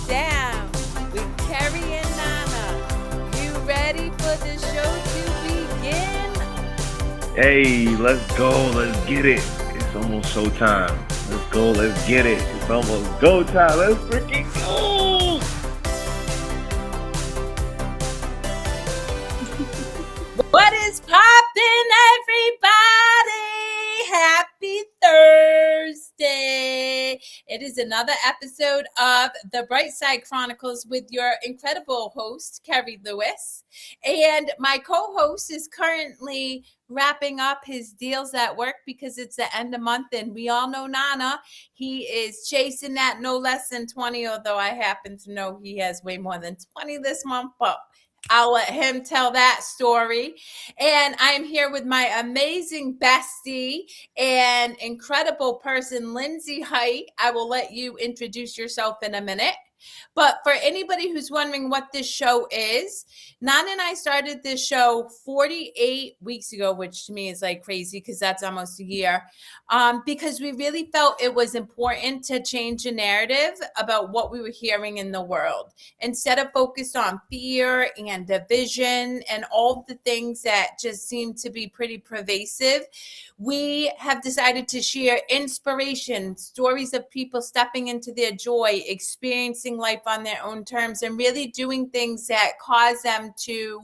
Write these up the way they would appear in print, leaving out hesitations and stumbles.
Down with Kerri and Nana. You ready for the show to begin? Hey, let's go. Let's get it. It's almost showtime. Let's go. Let's get it. It's almost go time. Let's freaking go. What is poppin', everybody? Happy Thursday. It is another episode of the Bright Side Chronicles with your incredible host, Kerri Lewis. And my co-host is currently wrapping up his deals at work because it's the end of month, and we all know Nana. He is chasing that no less than 20, although I happen to know he has way more than 20 this month, but I'll let him tell that story. And I'm here with my amazing bestie and incredible person, Lindsay Height. I will let you introduce yourself in a minute. But for anybody who's wondering what this show is, Nana and I started this show 48 weeks ago, which to me is like crazy because that's almost a year, because we really felt it was important to change the narrative about what we were hearing in the world. Instead of focus on fear and division and all the things that just seem to be pretty pervasive, we have decided to share inspiration, stories of people stepping into their joy, experiencing life on their own terms, and really doing things that cause them to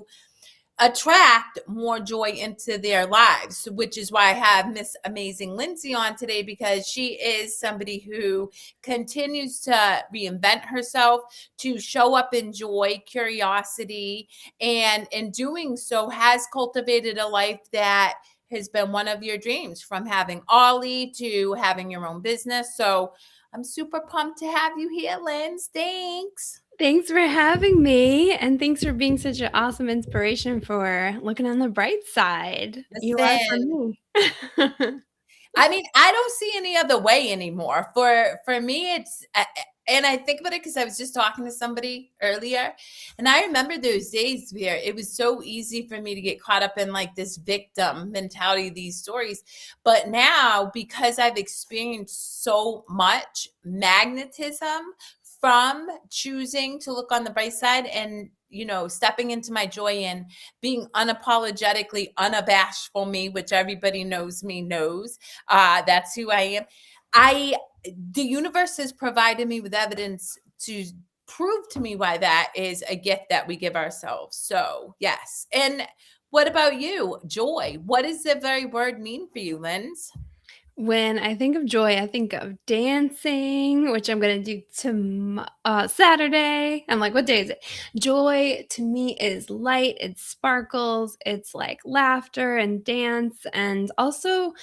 attract more joy into their lives, which is why I have Miss Amazing Lindsay on today, because she is somebody who continues to reinvent herself, to show up in joy, curiosity, and in doing so has cultivated a life that has been one of your dreams, from having Ollie to having your own business. So I'm super pumped to have you here, Linz. Thanks. Thanks for having me, and thanks for being such an awesome inspiration for looking on the bright side. You are for me. I mean, I don't see any other way anymore. For me, it's and I think about it because I was just talking to somebody earlier, and I remember those days where it was so easy for me to get caught up in like this victim mentality, these stories. But now, because I've experienced so much magnetism from choosing to look on the bright side and, you know, stepping into my joy and being unapologetically unabashful me, which everybody knows me knows, that's who I am. The universe has provided me with evidence to prove to me why that is a gift that we give ourselves. So yes. And what about you? Joy. What does the very word mean for you, Linz? When I think of joy, I think of dancing, which I'm going to do Saturday. I'm like, what day is it? Joy to me is light, it sparkles, it's like laughter and dance, and also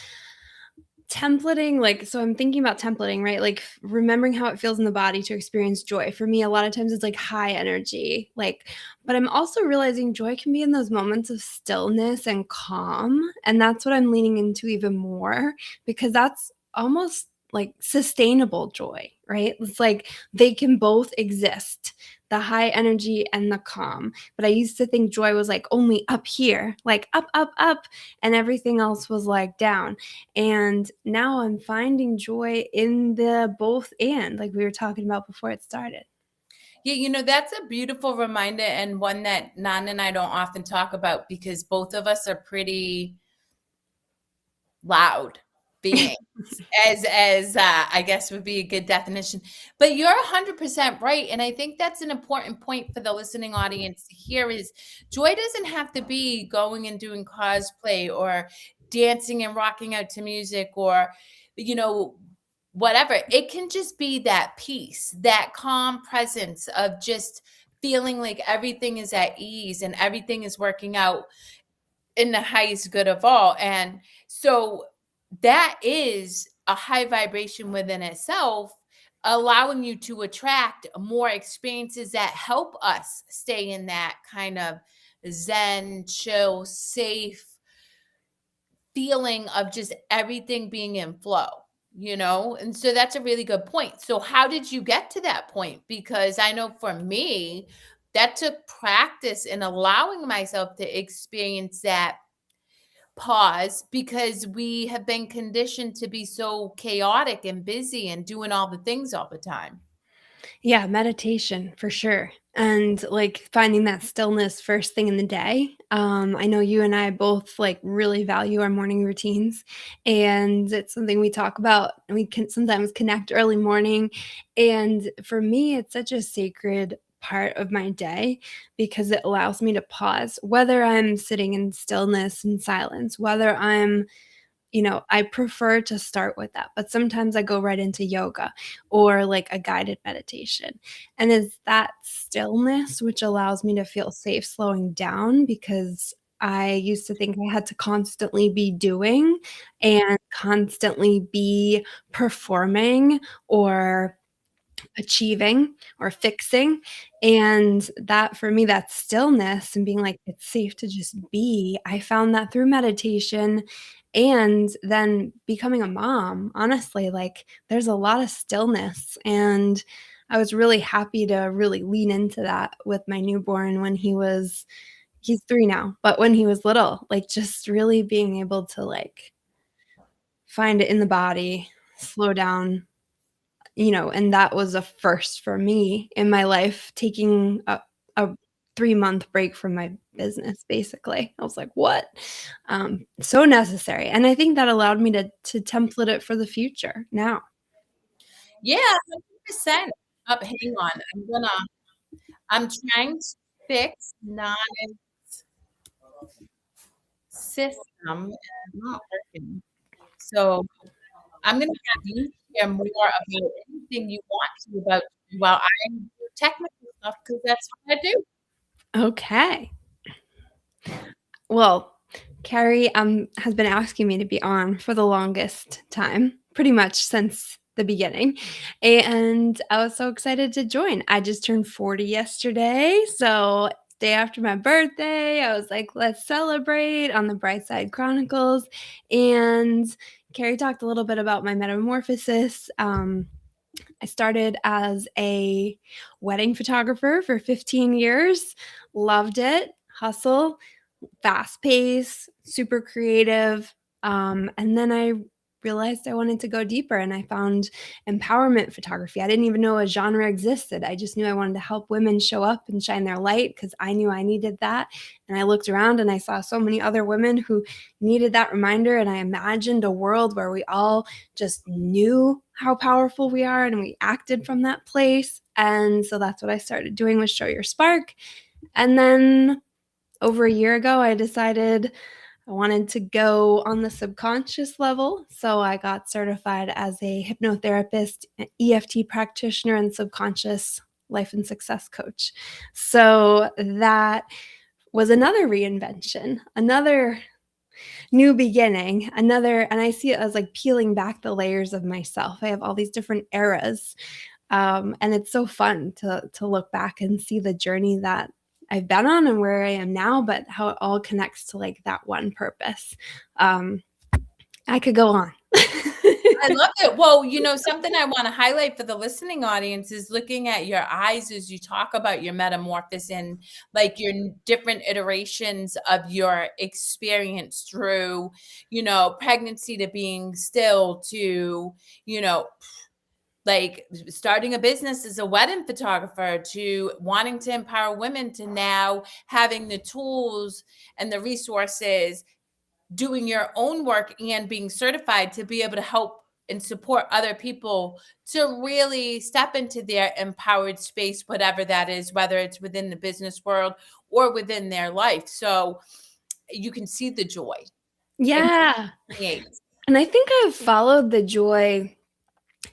templating. Like, so I'm thinking about templating, right? Like remembering how it feels in the body to experience joy. For me, a lot of times it's like high energy, but I'm also realizing joy can be in those moments of stillness and calm. And that's what I'm leaning into even more, because that's almost like sustainable joy, right? It's like they can both exist, the high energy and the calm. But I used to think joy was like only up here, like up, up, up, and everything else was like down. And now I'm finding joy in the both and, like we were talking about before it started. Yeah, you know, that's a beautiful reminder, and one that Nana and I don't often talk about because both of us are pretty loud beings, as I guess would be a good definition. But you're 100% right, and I think that's an important point for the listening audience to hear is joy doesn't have to be going and doing cosplay or dancing and rocking out to music or, you know, whatever. It can just be that peace, that calm presence of just feeling like everything is at ease and everything is working out in the highest good of all. And so that is a high vibration within itself, allowing you to attract more experiences that help us stay in that kind of zen, chill, safe feeling of just everything being in flow, you know? And so that's a really good point. So how did you get to that point? Because I know for me, that took practice in allowing myself to experience that pause, because we have been conditioned to be so chaotic and busy and doing all the things all the time. Yeah, meditation for sure. And like finding that stillness first thing in the day. I know you and I both like really value our morning routines, and it's something we talk about. And we can sometimes connect early morning. And for me, it's such a sacred part of my day because it allows me to pause, whether I'm sitting in stillness and silence, whether I prefer to start with that, but sometimes I go right into yoga or like a guided meditation. And it's that stillness which allows me to feel safe slowing down because I used to think I had to constantly be doing and constantly be performing or achieving or fixing, and that for me, that stillness and being like, "It's safe to just be," I found that through meditation and then becoming a mom, honestly, like, there's a lot of stillness, and I was really happy to really lean into that with my newborn when he's 3 now, but when he was little, like, just really being able to, like, find it in the body, slow down, and that was a first for me in my life, taking a 3-month break from my business, basically. I was like, "What?" So necessary, and I think that allowed me to template it for the future now. Yeah, 100%. Hang on. I'm trying to fix Nive's system and it's not working. So I'm gonna have you share more about anything you want to about while I do technical stuff because that's what I do. Okay. Well, Kerri, has been asking me to be on for the longest time, pretty much since the beginning, and I was so excited to join. I just turned 40 yesterday, so day after my birthday, I was like, "Let's celebrate on the Bright Side Chronicles," and Kerri talked a little bit about my metamorphosis. I started as a wedding photographer for 15 years, loved it, hustle, fast pace, super creative. And then I realized I wanted to go deeper and I found empowerment photography. I didn't even know a genre existed. I just knew I wanted to help women show up and shine their light because I knew I needed that. And I looked around and I saw so many other women who needed that reminder. And I imagined a world where we all just knew how powerful we are and we acted from that place. And so that's what I started doing with Show Your Spark. And then over a year ago, I decided I wanted to go on the subconscious level. So I got certified as a hypnotherapist, an EFT practitioner, and subconscious life and success coach. So that was another reinvention, another new beginning, and I see it as like peeling back the layers of myself. I have all these different eras, and it's so fun to look back and see the journey that I've been on and where I am now, but how it all connects to like that one purpose. Um, I could go on. I love it. Well, something I want to highlight for the listening audience is looking at your eyes as you talk about your metamorphosis and like your different iterations of your experience through, pregnancy to being still to, like starting a business as a wedding photographer to wanting to empower women to now having the tools and the resources, doing your own work and being certified to be able to help and support other people to really step into their empowered space, whatever that is, whether it's within the business world or within their life. So you can see the joy. Yeah. And I think I've followed the joy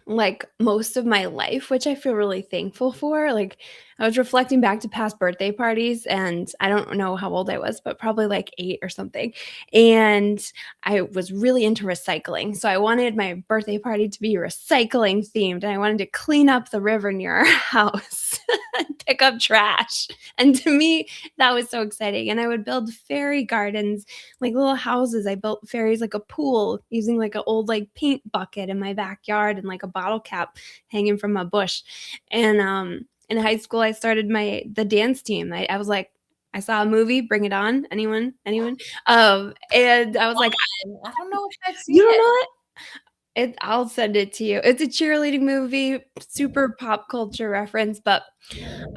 like most of my life, which I feel really thankful for. Like I was reflecting back to past birthday parties and I don't know how old I was, but probably like 8 or something. And I was really into recycling. So I wanted my birthday party to be recycling themed and I wanted to clean up the river near our house and pick up trash. And to me, that was so exciting. And I would build fairy gardens, like little houses. I built fairies like a pool using like an old like paint bucket in my backyard and like a bottle cap hanging from a bush. And in high school, I started the dance team. I was like, I saw a movie, Bring It On. Anyone? And I was like, I don't know if I've seen you don't it. know it? I'll send it to you. It's a cheerleading movie, super pop culture reference, but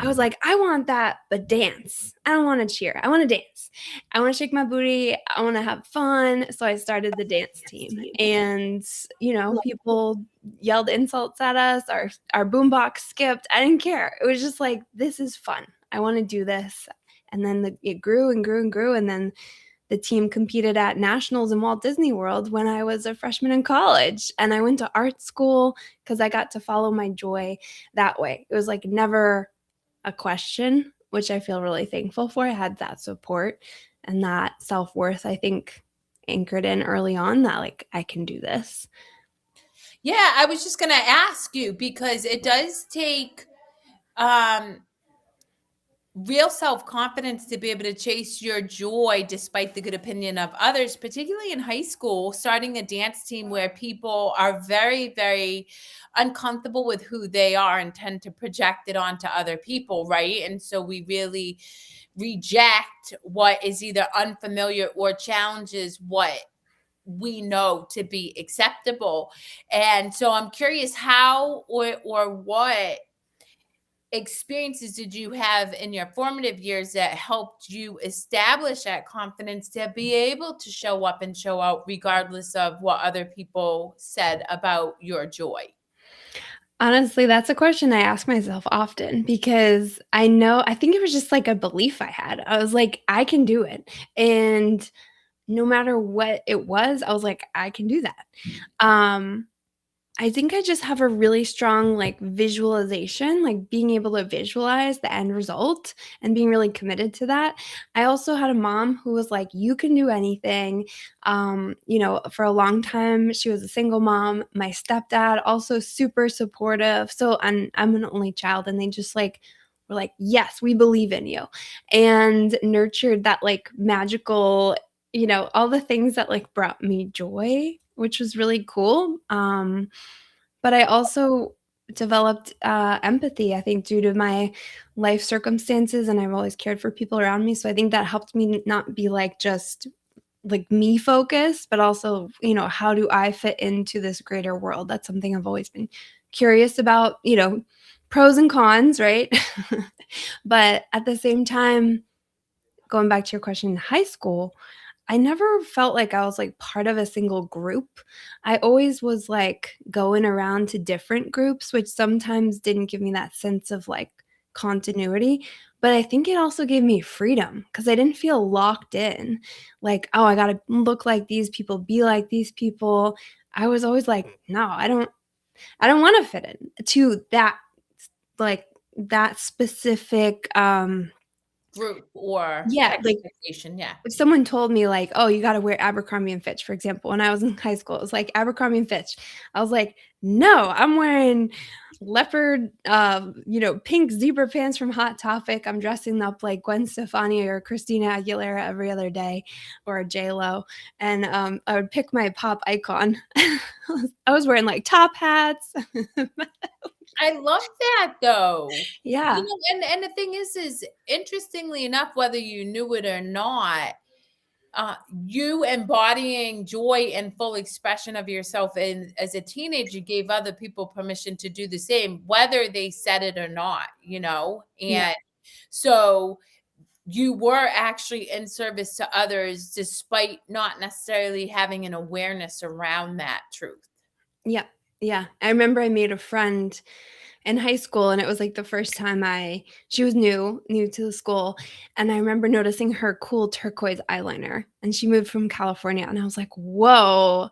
I was like, "I want that, but dance. I don't wanna cheer. I wanna dance. I wanna shake my booty. I wanna have fun." So I started the dance team, and, people yelled insults at us, our boombox skipped. I didn't care. It was just like, "This is fun. I wanna do this." And then it grew and grew and grew, and then the team competed at nationals in Walt Disney World when I was a freshman in college, and I went to art school because I got to follow my joy that way. It was, like, never a question, which I feel really thankful for. I had that support and that self-worth, I think, anchored in early on that, like, I can do this. Yeah, I was just going to ask you because it does take um real self-confidence to be able to chase your joy despite the good opinion of others, particularly in high school, starting a dance team where people are very, very uncomfortable with who they are and tend to project it onto other people, right? And so we really reject what is either unfamiliar or challenges what we know to be acceptable. And so I'm curious how or what experiences did you have in your formative years that helped you establish that confidence to be able to show up and show out regardless of what other people said about your joy? Honestly, that's a question I ask myself often because I think it was just, like, a belief I had. I was like, "I can do it," and no matter what it was, I was like, "I can do that." Um, I think I just have a really strong, like, visualization, like, being able to visualize the end result and being really committed to that. I also had a mom who was like, "You can do anything." For a long time, she was a single mom. My stepdad, also super supportive. So I'm an only child, and they just, like, were like, "Yes, we believe in you," and nurtured that, like, magical, all the things that, like, brought me joy, which was really cool. But I also developed, empathy, I think, due to my life circumstances, and I've always cared for people around me, so I think that helped me not be, like, just, like, me focused, but also, how do I fit into this greater world? That's something I've always been curious about, pros and cons, right? But at the same time, going back to your question in high school, I never felt like I was, like, part of a single group. I always was, like, going around to different groups, which sometimes didn't give me that sense of, like, continuity, but I think it also gave me freedom because I didn't feel locked in, like, "Oh, I gotta look like these people, be like these people." I was always like, "No, I don't wanna fit in to that, like, that specific." Group or Yeah, like, expectation, yeah. if someone told me, like, "Oh, you gotta wear Abercrombie& and Fitch," for example, when I was in high school, it was like, "Abercrombie& and Fitch." I was like, "No, I'm wearing leopard, pink zebra pants from Hot Topic. I'm dressing up like Gwen Stefani or Christina Aguilera every other day or J.Lo," and, I would pick my pop icon. I was wearing, like, top hats. I love that though. Yeah. And the thing is interestingly enough, whether you knew it or not, you embodying joy and full expression of yourself in as a teenager gave other people permission to do the same, whether they said it or not. Yeah. And so you were actually in service to others despite not necessarily having an awareness around that truth. Yeah, yeah. I remember I made a friend in high school, and it was, like, the first time she was new to the school, and I remember noticing her cool turquoise eyeliner, and she moved from California, and I was like, "Whoa,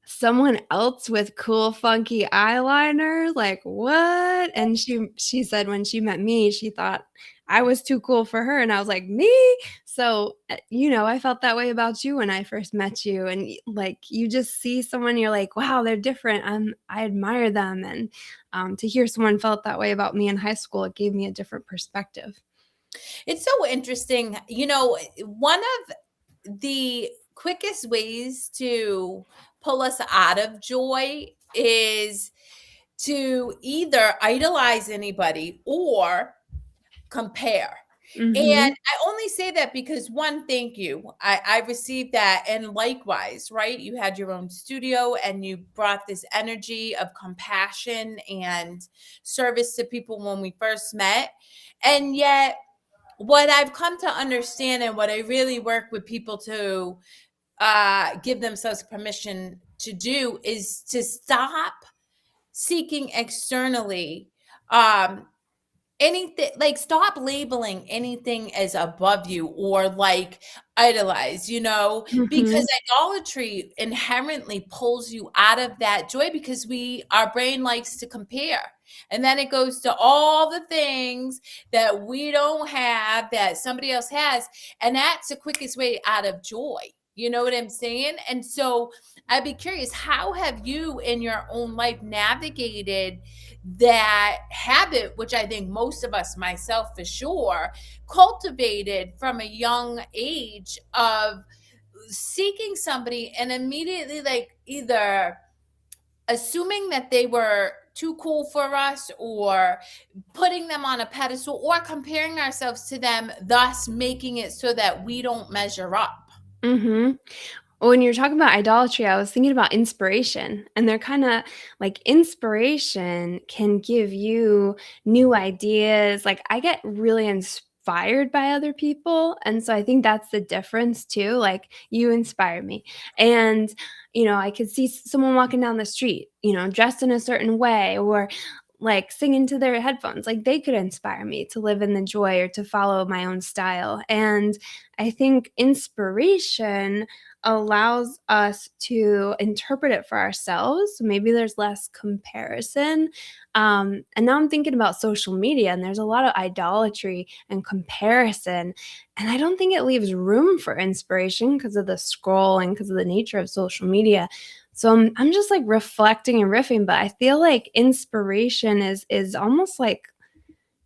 someone else with cool, funky eyeliner? Like, what?" And she said when she met me, she thought I was too cool for her, and I was like, "Me?" So, I felt that way about you when I first met you, and, like, you just see someone, you're like, "Wow, they're different, I admire them," and, to hear someone felt that way about me in high school, it gave me a different perspective. It's so interesting. One of the quickest ways to pull us out of joy is to either idolize anybody or compare. Mhm. And I only say that because one, thank you. I received that. And likewise, right? You had your own studio and you brought this energy of compassion and service to people when we first met. And yet, what I've come to understand and what I really work with people to give themselves permission to do is to stop seeking externally um anything, like stop labeling anything as above you or like idolize, because Mhm. idolatry inherently pulls you out of that joy because our brain likes to compare. And then it goes to all the things that we don't have that somebody else has. And that's the quickest way out of joy. You know what I'm saying? And so I'd be curious, how have you in your own life navigated that habit, which I think most of us, myself for sure, cultivated from a young age of seeking somebody and immediately like either assuming that they were too cool for us or putting them on a pedestal or comparing ourselves to them, thus making it so that we don't measure up. Mhm. When you're talking about idolatry, I was thinking about inspiration, and they're kinda like inspiration can give you new ideas. Like, I get really inspired by other people, and so I think that's the difference too. Like, you inspire me, and, I could see someone walking down the street, dressed in a certain way or, like, singing to their headphones. Like, they could inspire me to live in the joy or to follow my own style, and I think inspiration allows us to interpret it for ourselves. So maybe there's less comparison. And now I'm thinking about social media, and there's a lot of idolatry and comparison. And I don't think it leaves room for inspiration because of the scrolling, because of the nature of social media. So I'm just like reflecting and riffing, but I feel like inspiration is almost like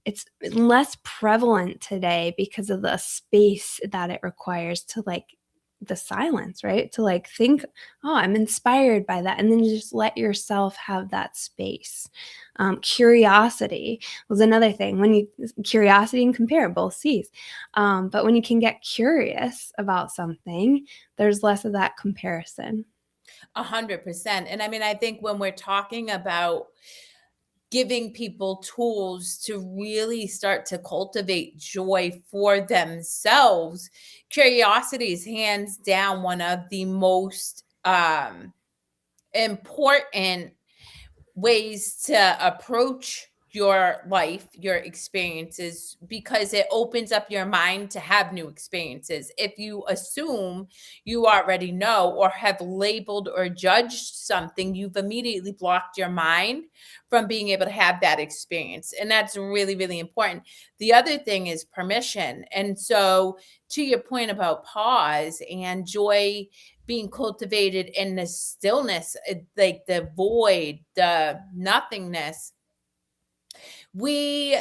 it's less prevalent today because of the space that it requires to like the silence, right? To like think, oh, I'm inspired by that. And then you just let yourself have that space. Curiosity was another thing. Curiosity and compare, both C's. But when you can get curious about something, there's less of that comparison. 100%. And I mean, I think when we're talking about giving people tools to really start to cultivate joy for themselves, curiosity is hands down one of the most important ways to approach your life, your experiences, because it opens up your mind to have new experiences. If you assume you already know or have labeled or judged something, you've immediately blocked your mind from being able to have that experience. And that's really, really important. The other thing is permission. And so, to your point about pause and joy being cultivated in the stillness, like the void, the nothingness. We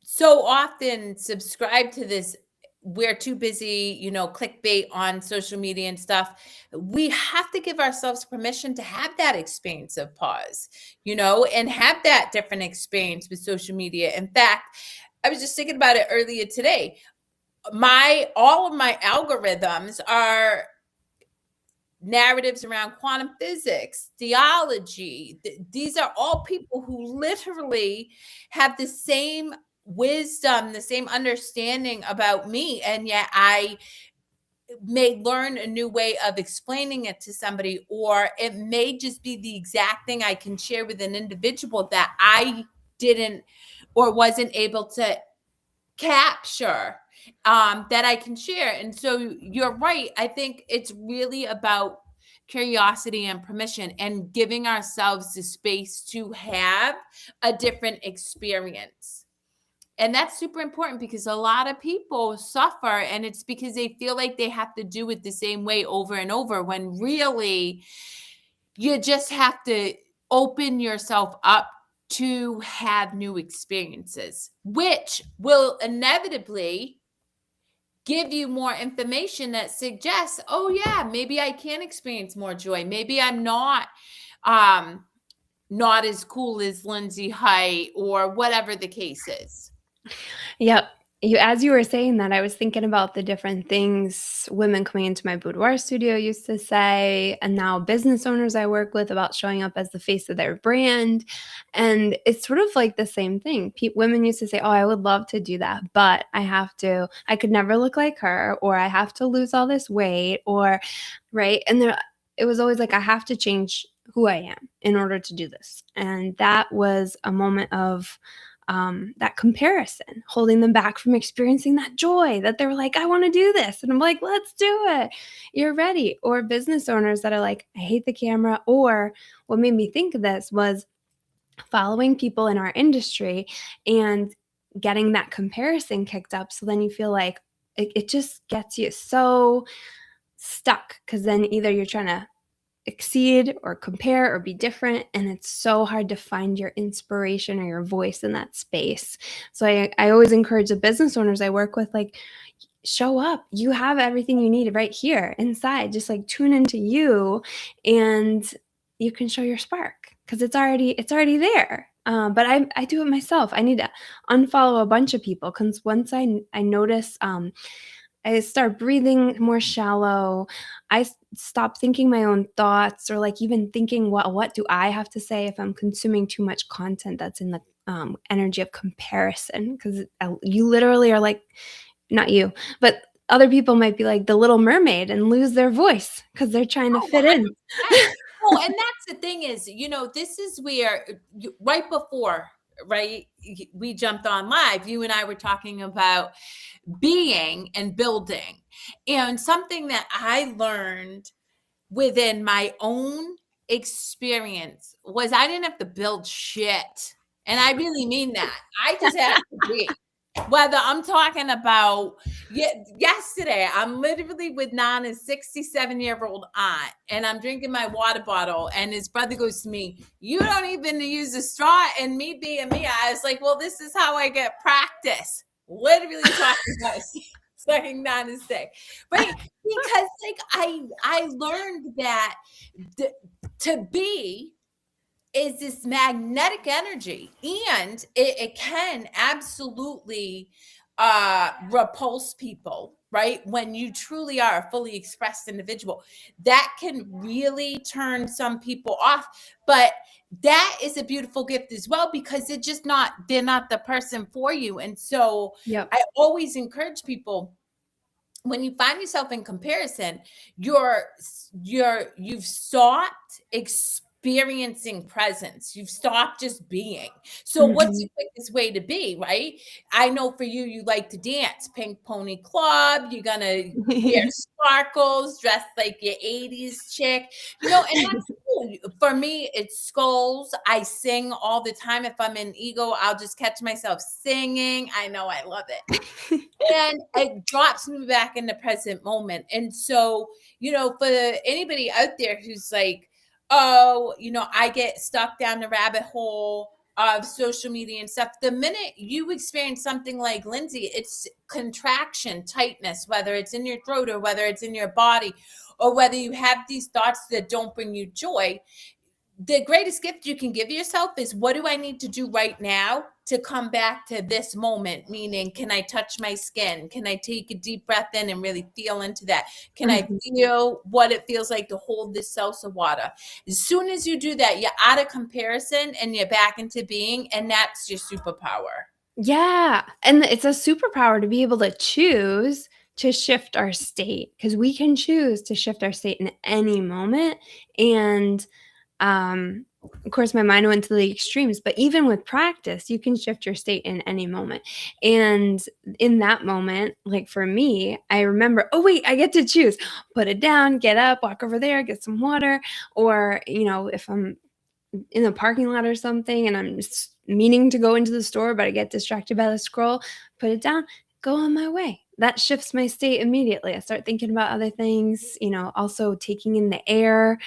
so often subscribe to this. We're too busy, clickbait on social media and stuff. We have to give ourselves permission to have that experience of pause, and have that different experience with social media. In fact, I was just thinking about it earlier today. All of my algorithms are narratives around quantum physics, theology. These are all people who literally have the same wisdom, the same understanding about me. And yet I may learn a new way of explaining it to somebody, or it may just be the exact thing I can share with an individual that I didn't or wasn't able to capture, that I can share. And so you're right. I think it's really about curiosity and permission and giving ourselves the space to have a different experience. And that's super important because a lot of people suffer, and it's because they feel like they have to do it the same way over and over, when really you just have to open yourself up to have new experiences, which will inevitably give you more information that suggests, oh yeah, maybe I can experience more joy. Maybe I'm um not as cool as Lindsay Height or whatever the case is. Yep. As you were saying that, I was thinking about the different things women coming into my boudoir studio used to say, and now business owners I work with about showing up as the face of their brand. And it's sort of like the same thing. Women used to say, oh, I would love to do that, but I could never look like her, or I have to lose all this weight, or, right. And it was always like, I have to change who I am in order to do this. And that was a moment of that comparison, holding them back from experiencing that joy that they were like, I want to do this. And I'm like, let's do it. You're ready. Or business owners that are like, I hate the camera. Or what made me think of this was following people in our industry and getting that comparison kicked up. So then you feel like it just gets you so stuck, because then either you're trying to exceed or compare or be different, and it's so hard to find your inspiration or your voice in that space. So I always encourage the business owners I work with, like, show up. You have everything you need right here inside. Just like tune into you, and you can show your spark, because it's already there. But I do it myself. I need to unfollow a bunch of people, because once I notice I start breathing more shallow. I stop thinking my own thoughts, or like even thinking, what do I have to say, if I'm consuming too much content that's in the energy of comparison. Because you literally are like, not you, but other people might be like the Little Mermaid and lose their voice because they're trying to Oh, fit in. 100%. Oh, and that's the thing is, this is where right before, right, we jumped on live, you and I were talking about being and building. And something that I learned within my own experience was I didn't have to build shit. And I really mean that. I just had to be. Whether I'm talking about yesterday, I'm literally with Nana's 67-year-old aunt, and I'm drinking my water bottle, and his brother goes to me, "You don't even use a straw." And me being me, I was like, "Well, this is how I get practice." Literally talking about sucking Nana's dick, right? Because like I learned that to be is this magnetic energy, and it can absolutely repulse people, right? When you truly are a fully expressed individual, that can really turn some people off. But that is a beautiful gift as well, because they're not the person for you. And so Yep. I always encourage people, when you find yourself in comparison, you've stopped experiencing presence. You've stopped just being. So what's Mhm. the quickest way to be, right? I know for you, you like to dance, Pink Pony Club, you're gonna wear sparkles, dress like your 80s chick, and that's cool. For me, it's skulls. I sing all the time. If I'm in ego, I'll just catch myself singing. I know, I love it. And it drops me back in the present moment. And so, for anybody out there who's like, oh, I get stuck down the rabbit hole of social media and stuff. The minute you experience something like Lindsay, it's contraction, tightness, whether it's in your throat or whether it's in your body, or whether you have these thoughts that don't bring you joy. The greatest gift you can give yourself is, what do I need to do right now to come back to this moment? Meaning, can I touch my skin? Can I take a deep breath in and really feel into that? Can I Mhm. feel what it feels like to hold this salsa water? As soon as you do that, you're out of comparison and you're back into being, and that's your superpower. Yeah, and it's a superpower to be able to choose to shift our state, because we can choose to shift our state in any moment. And of course, my mind went to the extremes, but even with practice, you can shift your state in any moment. And in that moment, like for me, I remember, oh, wait, I get to choose. Put it down, get up, walk over there, get some water. Or, if I'm in the parking lot or something and I'm just meaning to go into the store, but I get distracted by the scroll, put it down, go on my way. That shifts my state immediately. I start thinking about other things, also taking in the air.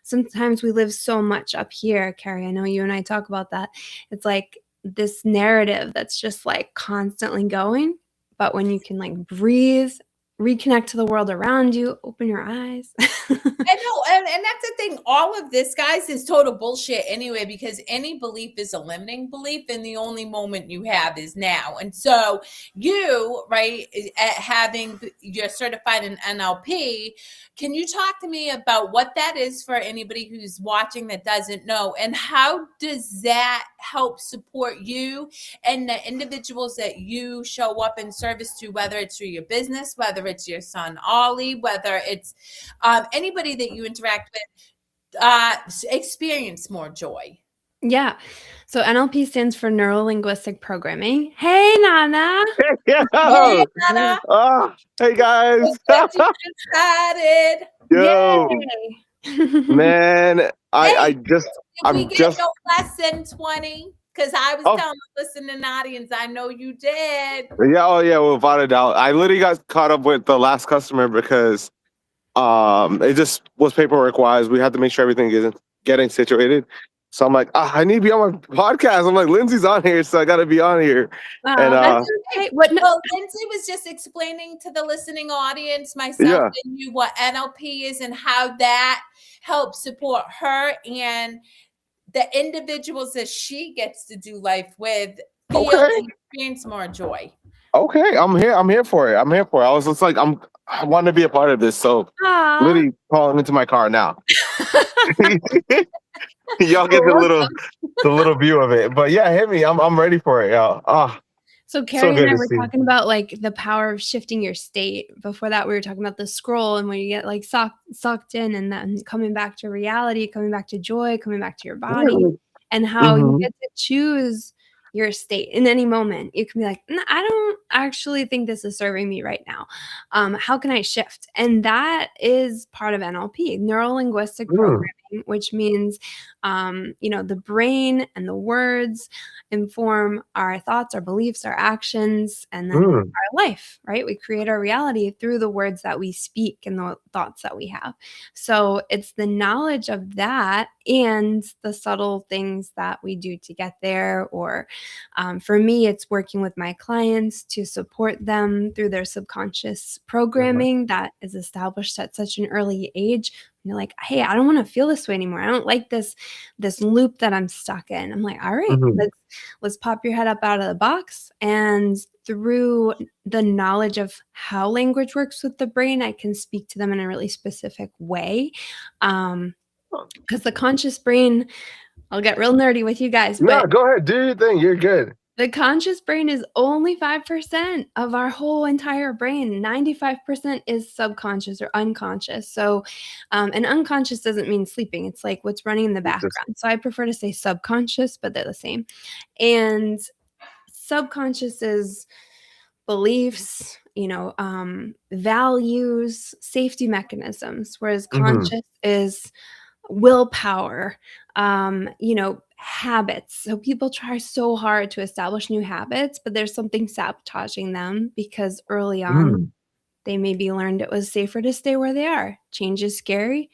Sometimes we live so much up here, Kerri. I know you and I talk about that. It's like this narrative that's just like constantly going. But when you can like breathe, reconnect to the world around you, open your eyes. I know, and that's the thing. All of this, guys, is total bullshit anyway, because any belief is a limiting belief, and the only moment you have is now. And so you, right, you're certified in NLP. Can you talk to me about what that is for anybody who's watching that doesn't know, and how does that help support you and the individuals that you show up in service to, whether it's through your business, whether it's your son Ollie, whether it's anybody that you interact with, experience more joy? Yeah. So NLP stands for Neuro Linguistic Programming. Hey, Nana. Yo! Hey, Nana. Oh, hey guys! What you excited? Yo, Yay. man, I'm Did we get just. no less than 20? Because I was Oh, telling the listening audience, I know you did. yeah, oh yeah, without a doubt. I literally got caught up with the last customer because it just was paperwork wise. We had to make sure everything is getting situated. So I'm like, I need to be on my podcast. I'm like, Lindsay's on here, so I got to be on here. And That's okay. What? No, Well, Lindsay was just explaining to the listening audience, myself, yeah, and you, what NLP is and how that helps support her and the individuals that she gets to do life with feel okay, and experience more joy. okay, I'm here. I'm here for it. I'm here for it. I was just like, I want to be a part of this. So Aw. literally calling into my car now. Y'all get You're the little view of it. But yeah, hit me. I'm ready for it, y'all. So so Kerri good and I to were see. talking about like the power of shifting your state. Before that, we were talking about the scroll and when you get like sucked in and then coming back to reality, coming back to joy, coming back to your body, and how you get to choose your state in any moment. You can be like, I don't actually think this is serving me right now. How can I shift? And that is part of NLP, neuro linguistic programming, which means, the brain and the words inform our thoughts, our beliefs, our actions, and then our life, right? We create our reality through the words that we speak and the thoughts that we have. So it's the knowledge of that and the subtle things that we do to get there. Or for me, it's working with my clients to support them through their subconscious programming that is established at such an early age. You're like, hey, I don't want to feel this way anymore. I don't like this loop that I'm stuck in. I'm like, all right, let's pop your head up out of the box. And through the knowledge of how language works with the brain, I can speak to them in a really specific way. Because the conscious brain, I'll get real nerdy with you guys. No, But go ahead, do your thing. You're good. the conscious brain is only 5% of our whole entire brain. 95% is subconscious or unconscious. So, and unconscious doesn't mean sleeping. It's like what's running in the background. So I prefer to say subconscious, but they're the same. And subconscious is beliefs, values, safety mechanisms, whereas conscious is willpower, habits. So people try so hard to establish new habits, but there's something sabotaging them because early on they maybe learned it was safer to stay where they are. Change is scary.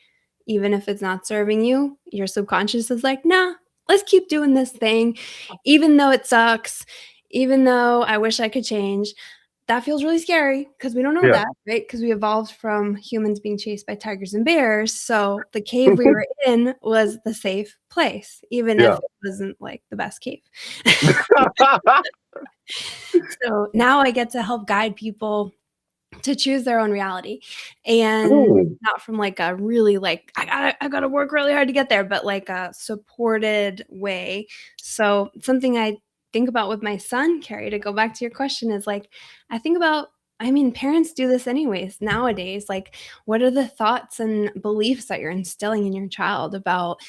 Even if it's not serving you, your subconscious is like, nah, let's keep doing this thing. Even though it sucks, even though I wish I could change, that feels really scary because we don't know that, right? Because we evolved from humans being chased by tigers and bears. So the cave we were in was the safe place, even if it wasn't like the best cave. So now I get to help guide people to choose their own reality, and not from like a really like I gotta work really hard to get there, but like a supported way. So something I think about with my son, Kerri, to go back to your question, is like parents do this anyways nowadays. Like, what are the thoughts and beliefs that you're instilling in your child about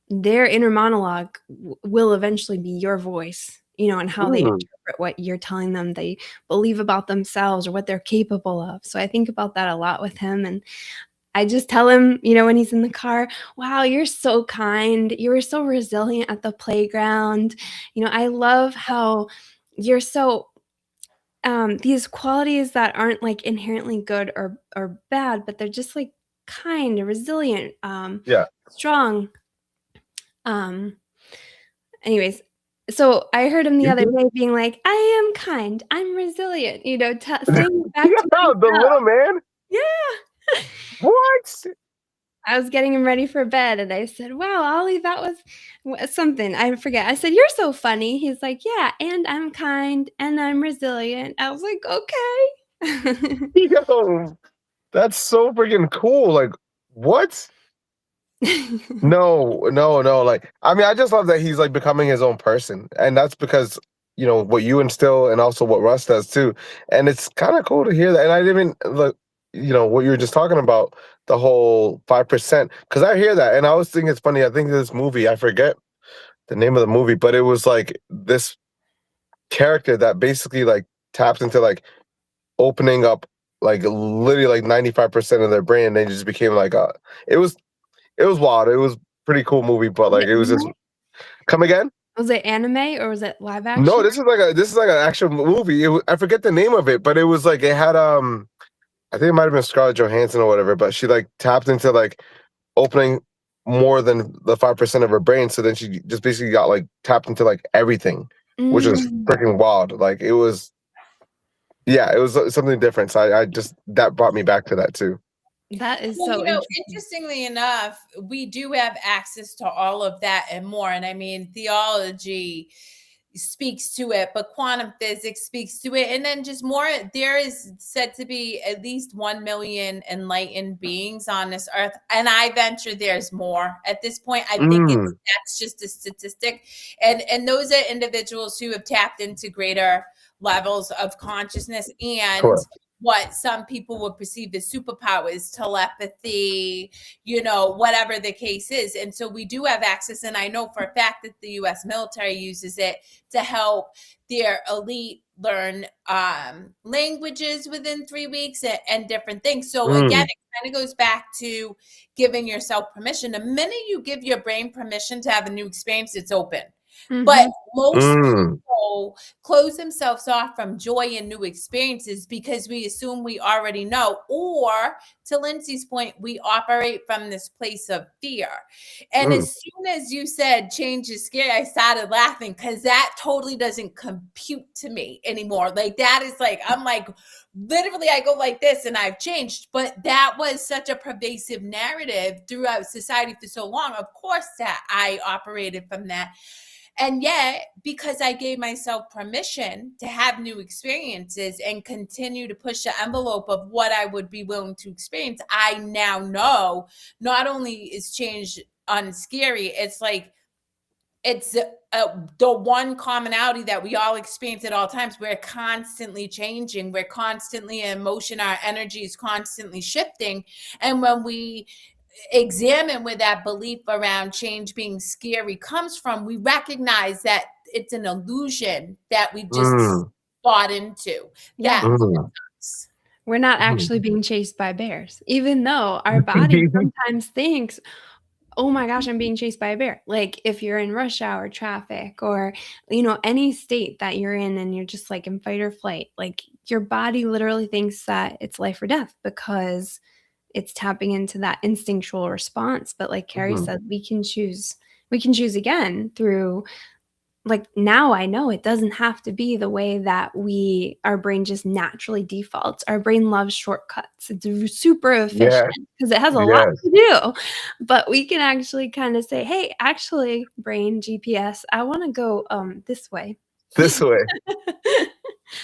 their inner monologue will eventually be your voice, and how they interpret what you're telling them they believe about themselves or what they're capable of. So I think about that a lot with him. And I just tell him, when he's in the car, wow, you're so kind. You were so resilient at the playground. I love how you're so, these qualities that aren't like inherently good or bad, but they're just like kind and resilient, strong. Anyways, So I heard him the You other do? day being like, "I am kind, I'm resilient," saying it back to Yeah, the myself. little man. Yeah. What? I was getting him ready for bed, and I said, "Wow, Ollie, that was something." I forget. I said, "You're so funny." He's like, "Yeah, and I'm kind, and I'm resilient." I was like, "Okay." Yo, that's so freaking cool. Like, what? No, no, no. Like, I mean, I just love that he's like becoming his own person, and that's because what you instill, and also what Russ does too. And it's kind of cool to hear that. And I didn't like, what you were just talking about, the whole 5%, because I hear that, and I always think it's funny. I think this movie, I forget the name of the movie, but it was like this character that basically like tapped into like opening up like literally like 95% of their brain, and they just became like it was wild. It was pretty cool movie, but Was like it it was just anime? come again. Was it anime or was it live No, action? this is like an actual movie. I forget the name of it, but it was like it had I think it might have been Scarlett Johansson or whatever, but she like tapped into like opening more than the 5% of her brain, so then she just basically got like tapped into like everything, which was Mm, freaking wild. Like it was, yeah, it was something different. So I just that brought me back to that too. that is Well, so interesting. interestingly enough, we do have access to all of that and more. And I mean, theology speaks to it, but quantum physics speaks to it. And then just more, there is said to be at least 1 million enlightened beings on this earth. And I venture there's more at this point. I think Mm, that's just a statistic. And those are individuals who have tapped into greater levels of consciousness and correct. what some people would perceive as superpowers, telepathy, whatever the case is. And so we do have access. And I know for a fact that the US military uses it to help their elite learn languages within 3 weeks and different things. So again, Mm, it kind of goes back to giving yourself permission. The minute you give your brain permission to have a new experience, it's open. But Mhm. most mm, people close themselves off from joy and new experiences because we assume we already know. Or to Lindsay's point, we operate from this place of fear. And mm. as soon as you said change is scary, I started laughing because that totally doesn't compute to me anymore. Like that is like, I'm like, literally, I go like this and I've changed. But that was such a pervasive narrative throughout society for so long. Of course, that I operated from that. And yet, because I gave myself permission to have new experiences and continue to push the envelope of what I would be willing to experience, I now know not only is change unscary, it's like it's the one commonality that we all experience at all times. We're constantly changing, we're constantly in motion, our energy is constantly shifting. And when we examine where that belief around change being scary comes from, we recognize that it's an illusion that we just Mm, bought into. Yeah. That mm, sucks. We're not actually mm. being chased by bears, even though our body sometimes thinks, "Oh my gosh, I'm being chased by a bear." Like if you're in rush hour traffic or, any state that you're in and you're just like in fight or flight, like your body literally thinks that it's life or death because it's tapping into that instinctual response. But like Kerri Mhm. said, we can choose again through like now I know it doesn't have to be the way that our brain just naturally defaults. Our brain loves shortcuts. It's super Yes, efficient because it has a lot yes. to do. But we can actually kind of say, "Hey, actually, brain GPS, I want to go this way." This way.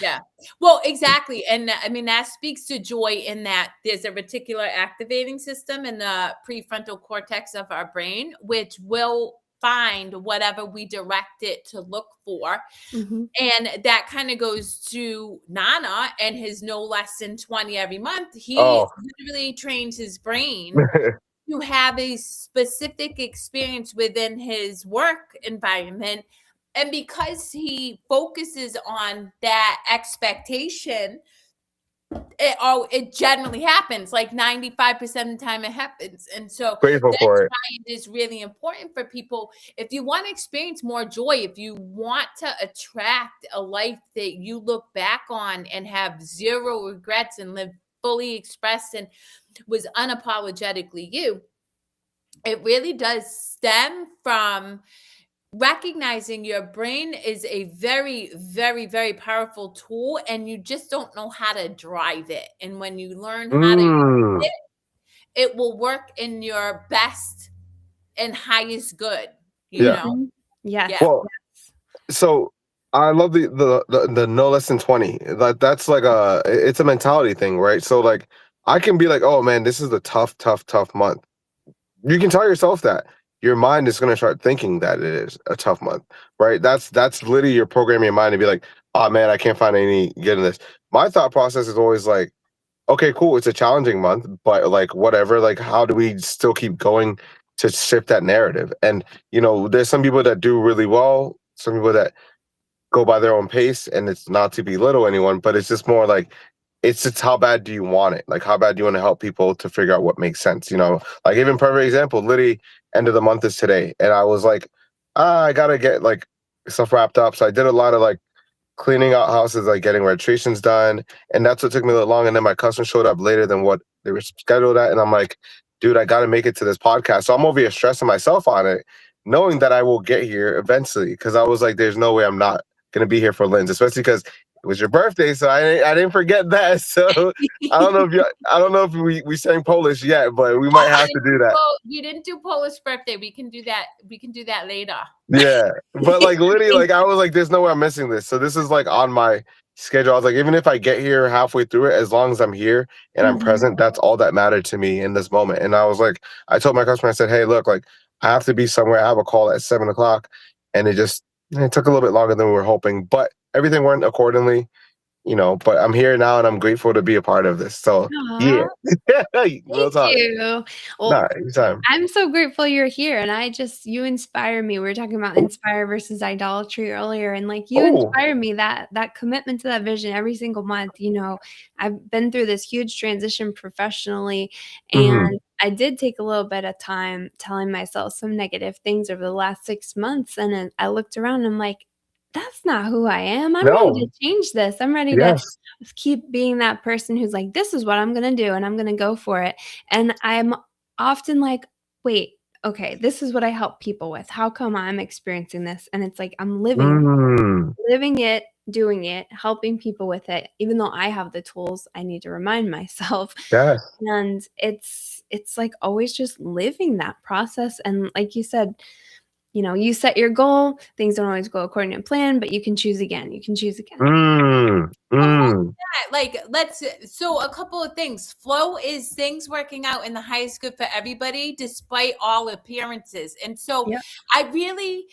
Yeah. Well, exactly. And I mean, that speaks to joy in that there's a reticular activating system in the prefrontal cortex of our brain, which will find whatever we direct it to look for. Mhm. And that kind of goes to Nana and his no less than 20 every month. He Oh, literally trains his brain to have a specific experience within his work environment. And because he focuses on that expectation, it generally happens like 95% of the time it happens. And so grateful that's for it. why it is really important for people. If you want to experience more joy, if you want to attract a life that you look back on and have zero regrets and live fully expressed and was unapologetically you, it really does stem from recognizing your brain is a very, very, very powerful tool, and you just don't know how to drive it. And when you learn how to use Mm. it, it will work in your best and highest good, you Yeah. know? Yes. Yeah. Well, so I love the no less than 20. That's like it's a mentality thing, right? So like I can be like, oh man, this is a tough, tough, tough month. You can tell yourself that. Your mind is gonna start thinking that it is a tough month, right? That's literally your programming your mind to be like, oh man, I can't find any good in this. My thought process is always like, okay, cool, it's a challenging month, but like whatever, like how do we still keep going to shift that narrative? And there's some people that do really well, some people that go by their own pace, and it's not to belittle anyone, but it's just more like it's just how bad do you want it? Like how bad do you want to help people to figure out what makes sense? Like even perfect example, literally end of the month is today, and I was like, I gotta get like stuff wrapped up. So I did a lot of like cleaning out houses, like getting registrations done, and that's what took me a little long. And then my customer showed up later than what they were scheduled at, and I'm like, dude, I got to make it to this podcast. So I'm over here stressing myself on it, knowing that I will get here eventually, because I was like, there's no way I'm not gonna be here for Lynn's, especially because it was your birthday, so I didn't forget that. So I don't know if we sang Polish yet, but we might have to do that. You didn't do Polish birthday. We can do that. We can do that later. Yeah, but like literally, like I was like, there's no way I'm missing this. So this is like on my schedule. I was like, even if I get here halfway through it, as long as I'm here and I'm present, that's all that mattered to me in this moment. And I was like, I told my customer, I said, hey, look, like I have to be somewhere. I have a call at 7:00, and it took a little bit longer than we were hoping, but everything went accordingly. But I'm here now, and I'm grateful to be a part of this. So yeah, real Thank talk. you. Well, Nah, anytime. I'm so grateful you're here, and you inspire me. We were talking about inspire versus idolatry earlier, and like you Oh, inspire me, that commitment to that vision every single month. I've been through this huge transition professionally, and I did take a little bit of time telling myself some negative things over the last 6 months, and then I looked around and I'm like, that's not who I am. I'm ready no, to change this. I'm ready to yes. keep being that person who's like, this is what I'm going to do, and I'm going to go for it. And I'm often like, wait, okay, this is what I help people with. How come I'm experiencing this? And it's like, I'm living it, doing it, helping people with it, even though I have the tools. I need to remind myself. Yes. And it's like always just living that process. And like you said, you set your goal, things don't always go according to plan, but you can choose again. You can choose again. Like so a couple of things. Flow is things working out in the highest good for everybody despite all appearances. And so I really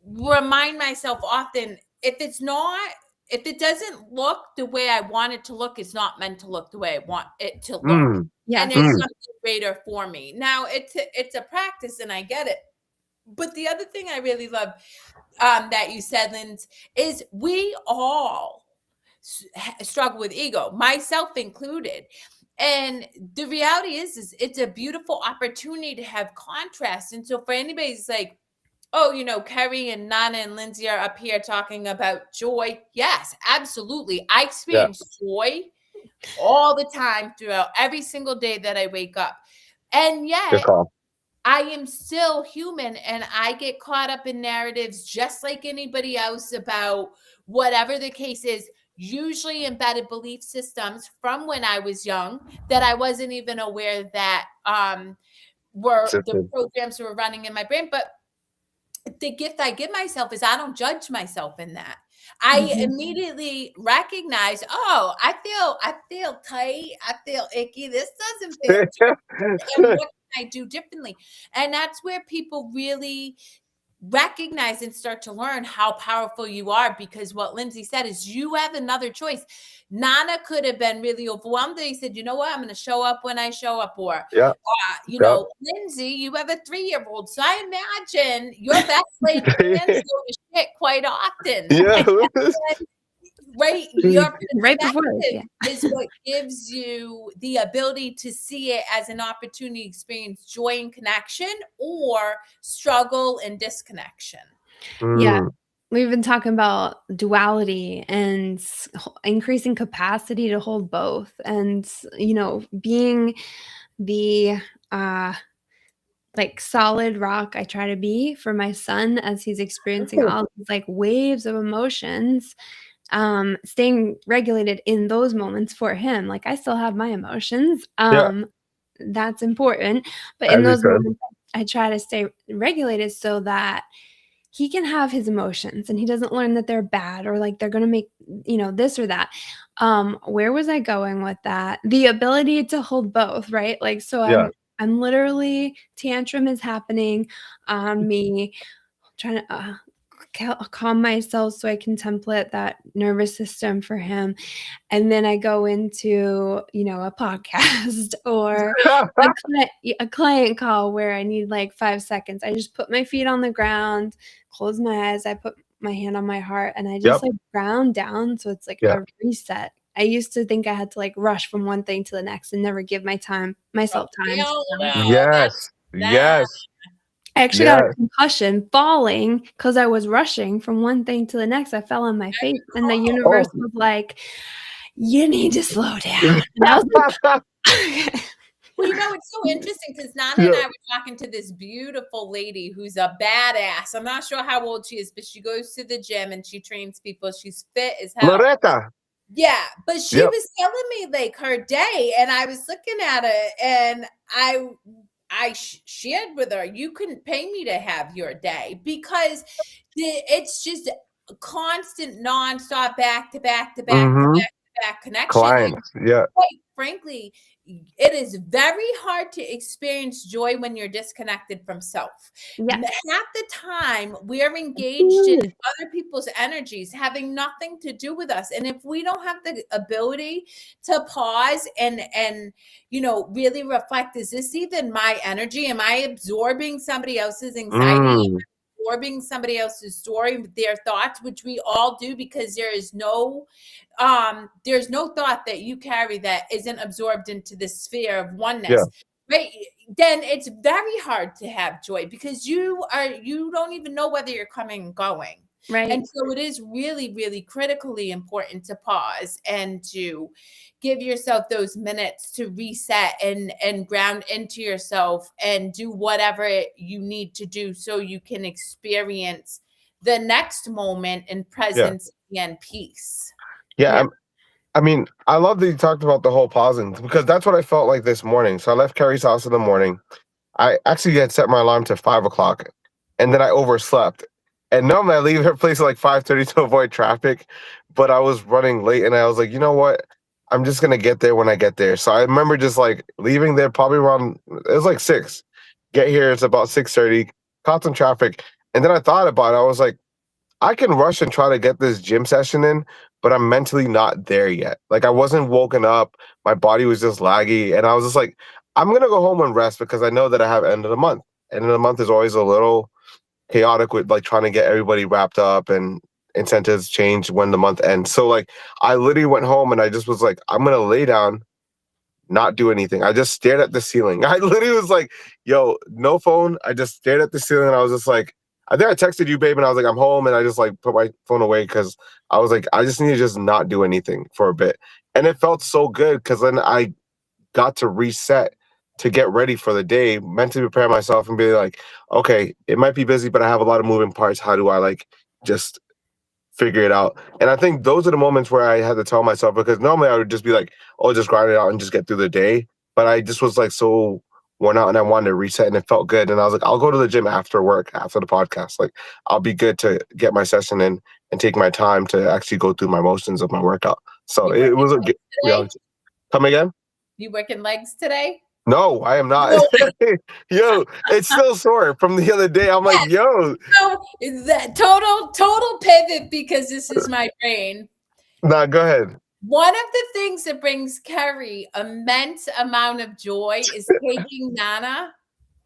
remind myself often, if it doesn't look the way I want it to look, it's not meant to look the way I want it to look. Yeah. And there's something greater for me. Now it's a practice, and I get it. But the other thing I really love that you said, Linz, is we all struggle with ego, myself included. And the reality is it's a beautiful opportunity to have contrast. And so for anybody who's like, oh, Kerri and Nana and Lindsay are up here talking about joy. Yes, absolutely. I experience joy all the time throughout every single day that I wake up. And yet I am still human, and I get caught up in narratives just like anybody else about whatever the case is, usually embedded belief systems from when I was young that I wasn't even aware that were the programs were running in my brain. But the gift I give myself is I don't judge myself in that. I immediately recognize, oh, I feel tight. I feel icky. This doesn't feel good. And what can I do differently? And that's where people really recognize and start to learn how powerful you are, because what Lindsay said is you have another choice. Nana could have been really overwhelmed. He said, you know what? I'm going to show up when I show up. Or, Lindsay, you have a 3-year-old. So I imagine your best laid plans go to shit quite often. Yeah. Right, your right before is what gives you the ability to see it as an opportunity to experience joy and connection, or struggle and disconnection. Yeah, we've been talking about duality and increasing capacity to hold both, and being the like solid rock I try to be for my son as he's experiencing all these like waves of emotions, staying regulated in those moments for him. Like I still have my emotions. Yeah, That's important. But in as you those said. moments, I try to stay regulated so that he can have his emotions and he doesn't learn that they're bad or like they're going to make, this or that. Where was I going with that? The ability to hold both, right? Like, so Yeah. I'm literally tantrum is happening on me, trying to calm myself so I can template that nervous system for him. And then I go into, a podcast or a client call where I need like 5 seconds. I just put my feet on the ground, close my eyes, I put my hand on my heart, and I just Yep. like ground down. So it's like Yeah. a reset. I used to think I had to like rush from one thing to the next and never give myself time. Yes. Yes. I actually got a concussion falling because I was rushing from one thing to the next. I fell on my face, and the universe was like, "You need to slow down." And I was like, Well, it's so interesting because Nana and I were talking to this beautiful lady who's a badass. I'm not sure how old she is, but she goes to the gym and she trains people. She's fit as hell. Loretta. Yeah, but she was telling me like her day, and I was looking at it, and I shared with her, you couldn't pay me to have your day because it's just constant, nonstop, back to back to back to back to back connection. Clients. Yeah. Quite frankly, it is very hard to experience joy when you're disconnected from self. Yeah. Half the time we're engaged in other people's energies having nothing to do with us. And if we don't have the ability to pause and really reflect, is this even my energy? Am I absorbing somebody else's anxiety? Absorbing somebody else's story, their thoughts, which we all do, because there's no thought that you carry that isn't absorbed into the sphere of oneness. Right? Then it's very hard to have joy because you don't even know whether you're coming and going. Right. And so it is really, really critically important to pause and to give yourself those minutes to reset and ground into yourself and do whatever you need to do so you can experience the next moment in presence and peace. Yeah. I mean, I love that you talked about the whole pausing because that's what I felt like this morning. So I left Kerri's house in the morning. I actually had set my alarm to 5:00 and then I overslept. And normally I leave her place at like 5:30 to avoid traffic, but I was running late and I was like, you know what? I'm just gonna get there when I get there. So I remember just like leaving there probably around, it was like 6. Get here, it's about 6:30, caught some traffic. And then I thought about it. I was like, I can rush and try to get this gym session in, but I'm mentally not there yet. Like I wasn't woken up. My body was just laggy. And I was just like, I'm going to go home and rest because I know that I have end of the month. End of the month is always a little chaotic with like trying to get everybody wrapped up and incentives change when the month ends. So like I literally went home and I just was like, I'm going to lay down, not do anything. I just stared at the ceiling. I literally was like, yo, no phone. I just stared at the ceiling and I was just like, I think I texted you, babe, and I was like, I'm home, and I just like put my phone away because I was like, I just need to just not do anything for a bit. And it felt so good because then I got to reset to get ready for the day, mentally prepare myself and be like, okay, it might be busy, but I have a lot of moving parts. How do I like just figure it out? And I think those are the moments where I had to tell myself, because normally I would just be like, oh, just grind it out and just get through the day. But I just was like so worn out and I wanted to reset and it felt good. And I was like, I'll go to the gym after work, after the podcast. Like I'll be good to get my session in and take my time to actually go through my motions of my workout. So it was a come again? You working legs today? No, I am not. Yo, it's still sore from the other day. I'm like, yo. So that total pivot because this is my brain. Nah, go ahead. One of the things that brings Kerri immense amount of joy is taking Nana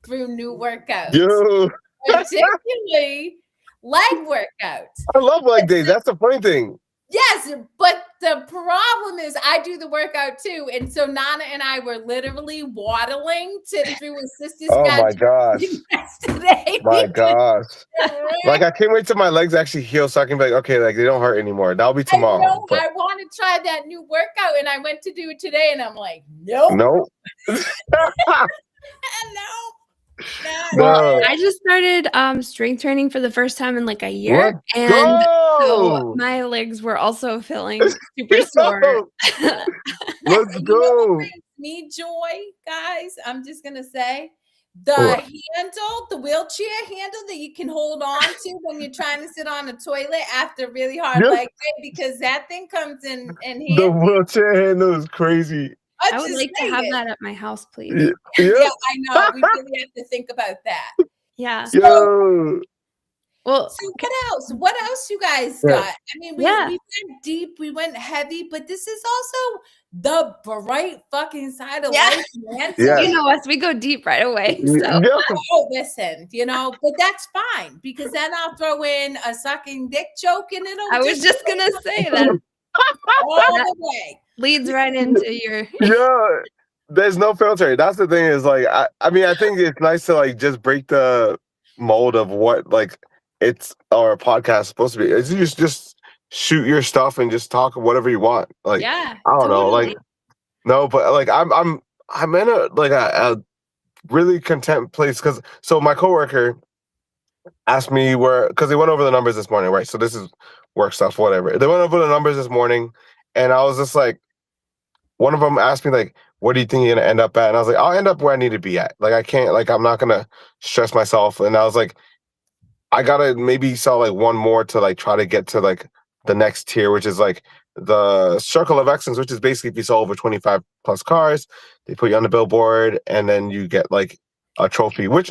through new workouts. Yo. Particularly leg workouts. I love leg days. That's the funny thing. Yes, but the problem is I do the workout too. And so Nana and I were literally waddling through his sister's my gosh. yesterday. My gosh. Like I can't wait till my legs actually heal so I can be like, okay, like they don't hurt anymore. That'll be tomorrow. I want to try that new workout and I went to do it today and I'm like, nope. Nope. No. that? Well, No. I just started strength training for the first time in like a year, Let's and so go. my legs were also feeling super sore. Yo, let's You know what go. brings me joy, guys? I'm just gonna say the What? handle, the wheelchair handle that you can hold on to when you're trying to sit on a toilet after really hard Yeah, leg day, because that thing comes in the handy. wheelchair handle is crazy. I'm I would just like to have saying. that at my house, please. Yeah. Yeah, I know. We really have to think about that. Yeah. So, Yo. Well, so what else? What else you guys Yeah. got? I mean, we yeah. went deep, we went heavy, but this is also the bright fucking side of Yeah. life, man. So Yeah. You know us, we go deep right away. So Yeah. oh, listen, but that's fine, because then I'll throw in a sucking dick joke and it'll I was just gonna say that all that the way. leads right into your Yeah. There's no filter. That's the thing is like I mean I think it's nice to like just break the mold of what like it's our podcast is supposed to be. It's just shoot your stuff and just talk whatever you want. Like yeah, I don't know, like totally. no, but like I'm in a like a really content place because so my coworker asked me where because they went over the numbers this morning, right? So this is work stuff, whatever. They went over the numbers this morning, and I was just like, one of them asked me like, "What do you think you're gonna end up at?" And I was like, "I'll end up where I need to be at. Like I can't, like I'm not gonna stress myself." And I was like, I gotta maybe sell like one more to like try to get to like the next tier, which is like the circle of excellence, which is basically if you sell over 25 plus cars, they put you on the billboard and then you get like a trophy, which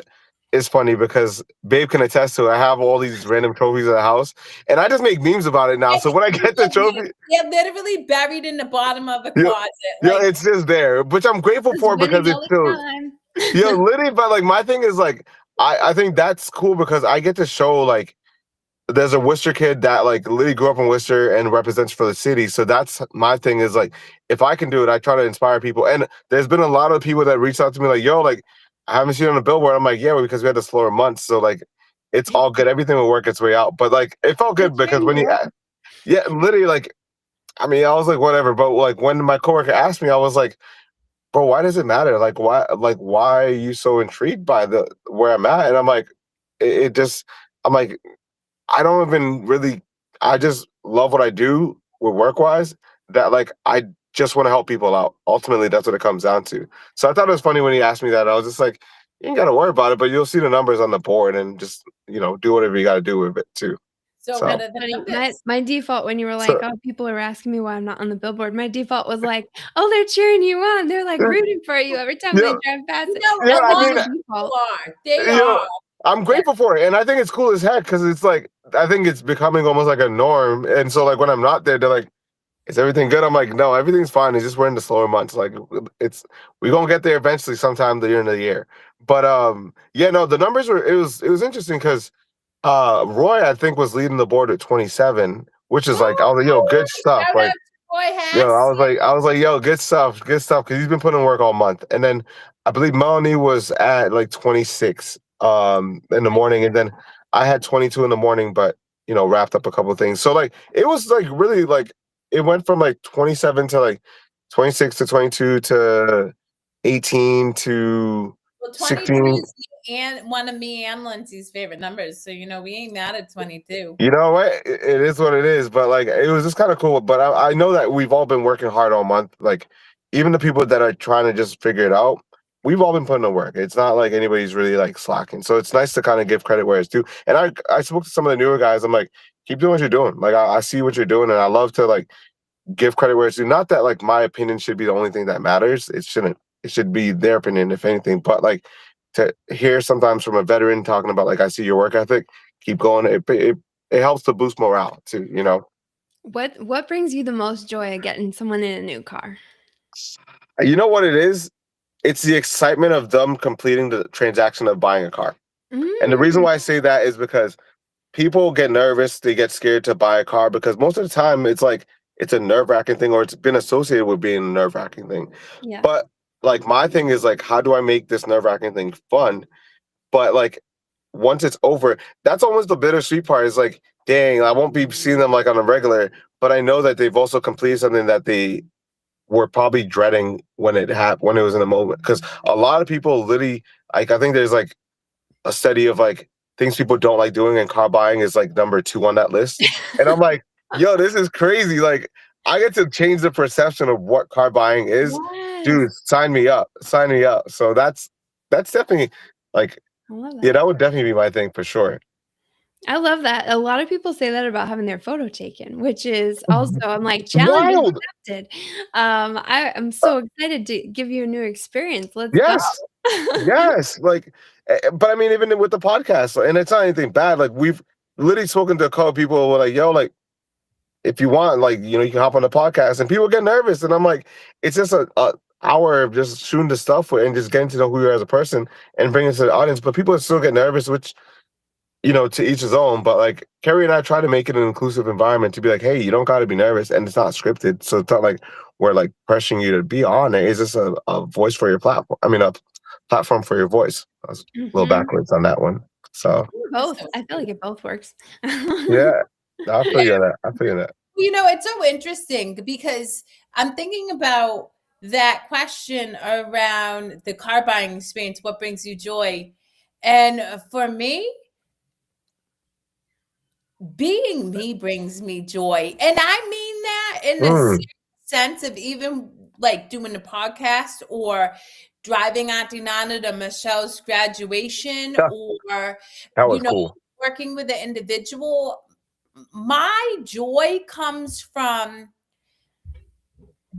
is funny because Babe can attest to it. I have all these random trophies at the house and I just make memes about it now. So when I get the trophy, They're literally buried in the bottom of a yeah, closet. yeah, Like, it's just there, which I'm grateful Just for winning because all it's the still, time. yeah, literally. But like my thing is like, I think that's cool because I get to show like, there's a Worcester kid that like literally grew up in Worcester and represents for the city. So that's my thing is like, if I can do it, I try to inspire people. And there's been a lot of people that reach out to me like, yo, like, I haven't seen you on the billboard. I'm like, yeah, well, because we had the slower months. So like, it's all good. Everything will work its way out. But like, it felt good because when you, yeah, literally like, I mean, I was like, whatever. But like when my coworker asked me, I was like, bro, why does it matter? Why are you so intrigued by the where I'm at? And I'm like, it just, I'm like, I don't even really. I just love what I do with work wise. That like I just want to help people out. Ultimately, that's what it comes down to. So I thought it was funny when he asked me that. I was just like, you ain't got to worry about it, but you'll see the numbers on the board and just do whatever you got to do with it too. so So what are the Funny. numbers? My default when you were like, so oh, people are asking me why I'm not on the billboard. My default was like, oh, they're cheering you on. They're like rooting for you every time they yeah, drive past it. yeah. That I was mean, the People default. are. They yeah. are. I'm grateful for it, and I think it's cool as heck because it's like I think it's becoming almost like a norm. And so like when I'm not there, they're like, is everything good? I'm like, no, everything's fine. It's just we're in the slower months. Like we're gonna get there eventually sometime during the year. But yeah, no, the numbers were it was interesting because Roy I think was leading the board at 27, which is like I was like, yo, good stuff. Shout out Like to Roy yo, Hess. I was like, yo, good stuff, because he's been putting in work all month. And then I believe Melanie was at like 26 in the morning, and then I had 22 in the morning, but wrapped up a couple of things. So like it was like really like it went from like 27 to like 26 to 22 to 18 to Well, 22 16. is and one of me and Lindsay's favorite numbers. So we ain't mad at 22. You know what? It is what it is. But like, it was just kind of cool. But I know that we've all been working hard all month. Like, even the people that are trying to just figure it out, we've all been putting in work. It's not like anybody's really like slacking. So it's nice to kind of give credit where it's due. And I spoke to some of the newer guys. I'm like, keep doing what you're doing. Like, I see what you're doing, and I love to like give credit where it's due. Not that like my opinion should be the only thing that matters. It shouldn't. It should be their opinion, if anything. But like to hear sometimes from a veteran talking about like, I see your work ethic. Keep going. It helps to boost morale too. What brings you the most joy of getting someone in a new car? You know what it is? It's the excitement of them completing the transaction of buying a car. And the reason Mm, why I say that is because people get nervous, they get scared to buy a car because most of the time it's like it's a nerve-wracking thing or it's been associated with being a nerve-wracking thing. yeah. But like my thing is like, how do I make this nerve-wracking thing fun? But like once it's over, that's almost the bittersweet part. Is like, dang, I won't be seeing them like on a regular, but I know that they've also completed something that they were probably dreading when it happened, when it was in the moment. Because a lot of people literally, like, I think there's like a study of like things people don't like doing, and car buying is like number 2 on that list. And I'm like, yo, this is crazy. Like, I get to change the perception of what car buying is. Yes. Dude, sign me up. Sign me up. So that's definitely like, I love yeah, that. that would definitely be my thing for sure. I love that. A lot of people say that about having their photo taken, which is also, I'm like, challenge Wild. accepted. I'm so excited to give you a new experience. Let's Yes. go. Yes. Like, but I mean, even with the podcast, and it's not anything bad. Like, we've literally spoken to a couple of people who were like, yo, like, if you want, like, you know, you can hop on the podcast, and people get nervous. And I'm like, it's just a hour of just shooting the stuff and just getting to know who you are as a person and bringing it to the audience. But people still get nervous, which, you know, to each his own. But like, Kerri and I try to make it an inclusive environment to be like, hey, you don't got to be nervous, and it's not scripted. So it's not like we're like pressuring you to be on it. It's just a voice for your platform. I mean, a platform for your voice. I was a little backwards on that one. So Both. I feel like it both works. yeah, I feel you on that. I feel you on that. You know, it's so interesting because I'm thinking about that question around the car buying experience. What brings you joy? And for me, being me brings me joy. And I mean that in the sense of even like doing a podcast or driving Auntie Nana to Michelle's graduation, Yeah. or, That was you know, cool. working with an individual. My joy comes from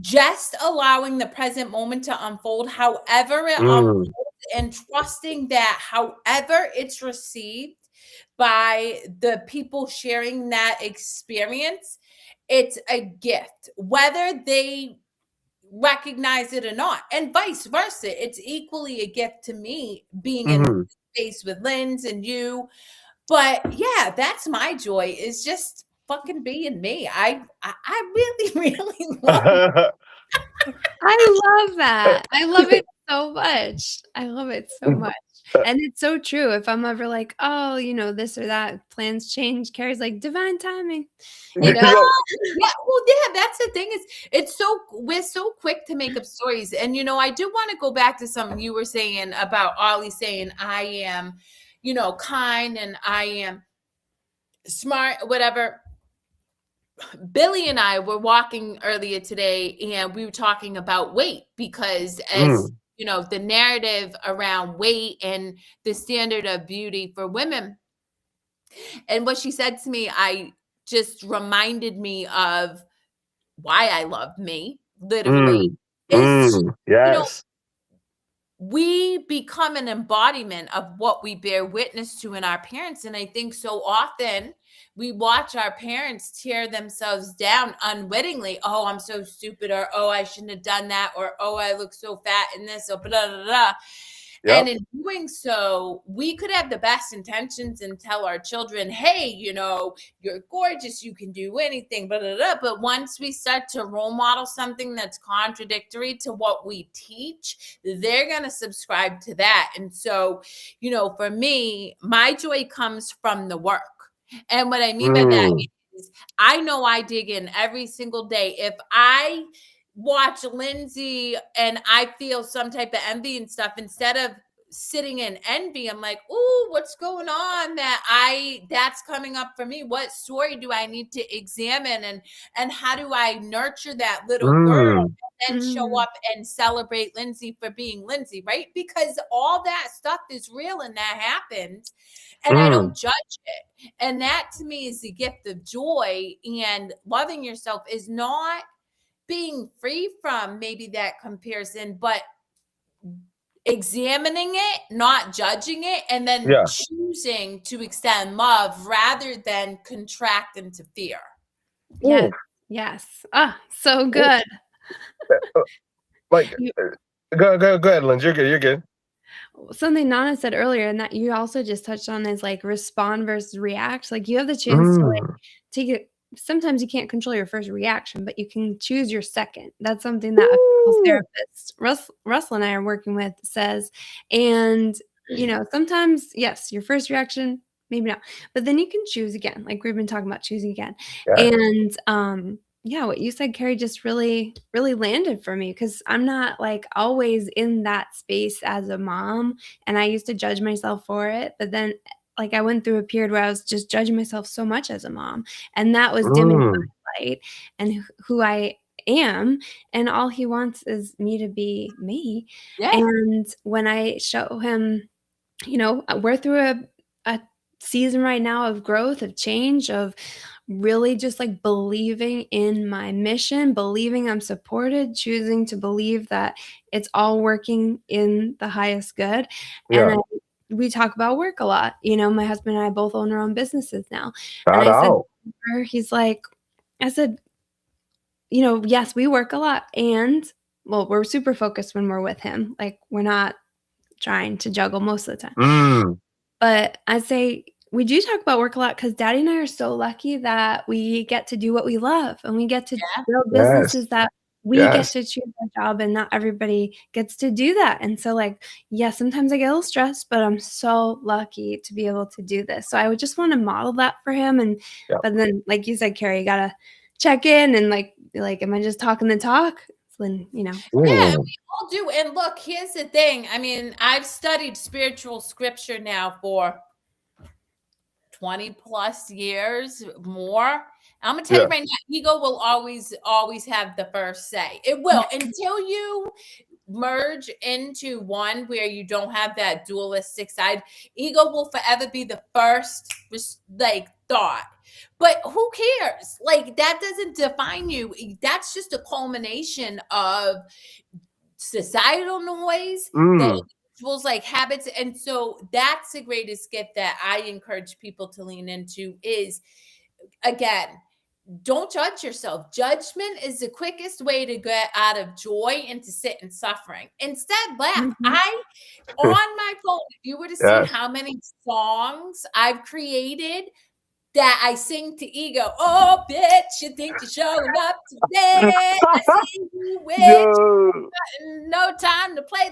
just allowing the present moment to unfold however it unfolds, and trusting that however it's received by the people sharing that experience, it's a gift, whether they recognize it or not, and vice versa. It's equally a gift to me being in space with Linz and you. But yeah, that's my joy, is just fucking being me. I really, really love I love that. I love it so much. I love it so much. And it's so true. If I'm ever like, oh, you know, this or that, plans change, Kerri's like, divine timing. You know? Yeah, well, yeah, that's the thing, is we're so quick to make up stories. And you know, I do want to go back to something you were saying about Ollie saying I am, you know, kind and I am smart, whatever. Billy and I were walking earlier today, and we were talking about weight, because as you know, the narrative around weight and the standard of beauty for women. And what she said to me, I just reminded me of why I love me, literally, is, you know, Yes. we become an embodiment of what we bear witness to in our parents. And I think so often we watch our parents tear themselves down unwittingly. Oh, I'm so stupid, or oh, I shouldn't have done that, or oh, I look so fat in this, or blah, blah, blah. Yep. And in doing so, we could have the best intentions and tell our children, hey, you know, you're gorgeous, you can do anything, blah, blah, blah. But once we start to role model something that's contradictory to what we teach, they're going to subscribe to that. And so, you know, for me, my joy comes from the work. And what I mean by that is, I know I dig in every single day. If I watch Lindsay and I feel some type of envy and stuff, instead of sitting in envy, I'm like, ooh, what's going on that's coming up for me? What story do I need to examine, and how do I nurture that little girl and then show up and celebrate Lindsay for being Lindsay, right? Because all that stuff is real and that happens, and I don't judge it. And that to me is the gift of joy. And loving yourself is not being free from maybe that comparison, but examining it, not judging it, and then choosing to extend love rather than contract into fear. Yes. Yes. Ah, so good. Like, go ahead, Lynn. You're good. You're good. Something Nana said earlier, and that you also just touched on, is like respond versus react. Like, you have the chance to like take it. Sometimes you can't control your first reaction, but you can choose your second. That's something that a couples therapist, Russell and I are working with, says. And, you know, sometimes, yes, your first reaction, maybe not, but then you can choose again. Like we've been talking about choosing again. And, yeah, what you said, Kerri, just really, really landed for me because I'm not like always in that space as a mom. And I used to judge myself for it. But then, like, I went through a period where I was just judging myself so much as a mom. And that was dimming my light and who I am. And all he wants is me to be me. Yeah. And when I show him, we're through a season right now of growth, of change, of really just like believing in my mission, believing I'm supported, choosing to believe that it's all working in the highest good. Yeah. And we talk about work a lot. My husband and I both own our own businesses now. Shout and I out. said, he's like, I said, yes, we work a lot. And well, we're super focused when we're with him. Like we're not trying to juggle most of the time. But I say we do talk about work a lot because Daddy and I are so lucky that we get to do what we love and we get to build businesses that we get to choose our job, and not everybody gets to do that. And so sometimes I get a little stressed, but I'm so lucky to be able to do this. So I would just want to model that for him. And but then, like you said, Kerri, you gotta check in and like, am I just talking the talk? Then, Yeah, we all do. And look, here's the thing. I mean, I've studied spiritual scripture now for 20 plus years more. I'm gonna tell you right now, ego will always have the first say. It will until you merge into one where you don't have that dualistic side. Ego will forever be the first thought. But who cares? That doesn't define you. That's just a culmination of societal noise, the individuals habits. And so that's the greatest gift that I encourage people to lean into is, again, don't judge yourself. Judgment is the quickest way to get out of joy and to sit in suffering. Instead, laugh. On my phone, if you were to see how many songs I've created that I sing to ego. Oh, bitch, you think you're showing up today? I see you with no time to play